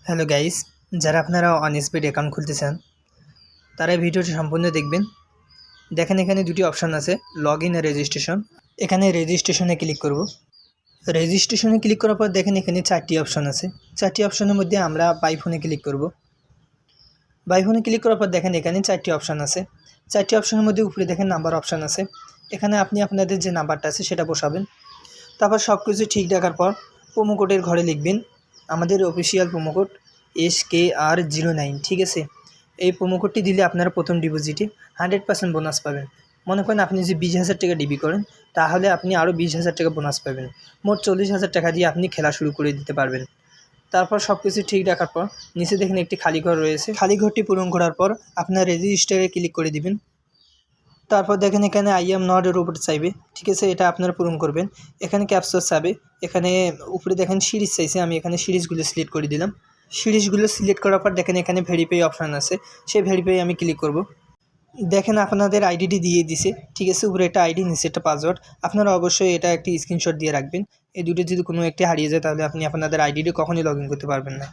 Hello guys, যারা আপনারা অনস্পিড account খুলতে চান তারা এই ভিডিওটি সম্পূর্ণ দেখবেন। দেখেন এখানে দুটি অপশান আছে, লগ ইন আর রেজিস্ট্রেশন। এখানে রেজিস্ট্রেশনে ক্লিক করব। রেজিস্ট্রেশনে ক্লিক করার পর দেখেন এখানে 4টি অপশান আছে। 4টি অপশানের মধ্যে আমরা বাই ফোনে ক্লিক করব। বাই ফোনে ক্লিক করার পর দেখেন এখানে 4টি অপশান আছে। 4টি অপশানের মধ্যে উপরে দেখেন নাম্বার অপশান আছে। এখানে আপনি আপনাদের যে নাম্বারটা আছে সেটা বসাবেন। তারপর সব কিছু ঠিক রাখার পর প্রোমো কোডের ঘরে লিখবেন আমাদের অফিসিয়াল প্রোমো কোড SKR09। ঠিক আছে, এই প্রোমো কোডটি দিলে আপনারা প্রথম ডিপোজিটে 100% বোনাস পাবেন। মনে করেন আপনি যে 20,000 টাকা ডিবি করেন তাহলে আপনি আরও 20,000 টাকা বোনাস পাবেন। মোট 40,000 টাকা দিয়ে আপনি খেলা শুরু করে দিতে পারবেন। তারপর সব কিছু ঠিক রাখার পর নিচে দেখেন একটি খালি ঘর রয়েছে। খালি ঘরটি পূরণ করার পর আপনার রেজিস্টারে ক্লিক করে দিবেন। তারপর দেখেন এখানে আই এম নট রোবট চাইবে। ঠিক আছে, এটা আপনারা পূরণ করবেন। এখানে ক্যাপচার চাবে। এখানে উপরে দেখেন সিরিজ চাইছে, আমি এখানে সিরিজগুলো সিলেক্ট করে দিলাম। সিরিজগুলো সিলেক্ট করার পর দেখেন এখানে ভেরিফাই অপশান আছে, সেই ভেরিফাই আমি ক্লিক করব। দেখেন আপনাদের আইডিটি দিয়ে দিছে। ঠিক আছে, উপরে একটা আইডি নিচে একটা পাসওয়ার্ড। আপনারা অবশ্যই এটা একটি স্ক্রিনশট দিয়ে রাখবেন। এই দুটো যদি কোনো একটি হারিয়ে যায় তাহলে আপনি আপনাদের আইডিটি কখনই লগ ইন করতে পারবেন না।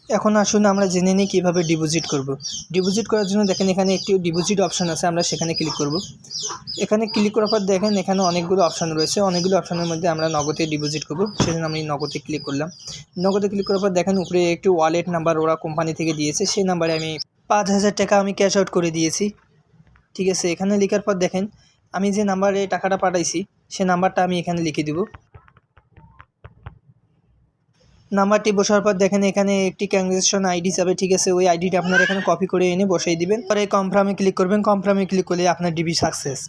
এখন আসুন আমরা জেনে নিই কীভাবে ডিপোজিট করব। ডিপোজিট করার জন্য দেখেন এখানে একটি ডিপোজিট অপশান আছে, আমরা সেখানে ক্লিক করব। এখানে ক্লিক করার পর দেখেন এখানে অনেকগুলো অপশান রয়েছে। অনেকগুলো অপশানের মধ্যে আমরা নগদে ডিপোজিট করব, সেজন্য আমি নগদে ক্লিক করলাম। নগদে ক্লিক করার পর দেখেন উপরে একটি ওয়ালেট নাম্বার ওরা কোম্পানি থেকে দিয়েছে, সেই নাম্বারে আমি 5,000 টাকা আমি ক্যাশ আউট করে দিয়েছি। ঠিক আছে, এখানে লেখার পর দেখেন আমি যে নাম্বারে টাকাটা পাঠাইছি সে নাম্বারটা আমি এখানে লিখে দিব। নাম্বারটি বসার পর দেখেন এখানে একটি ট্রানজ্যাকশন আইডি যাবে। ঠিক আছে, ওই আইডিটা আপনারা এখানে কপি করে এনে বসাই দিবেন। পরে কনফার্মে ক্লিক করবেন। কনফার্মে ক্লিক করলে আপনার ডিবি সাকসেস।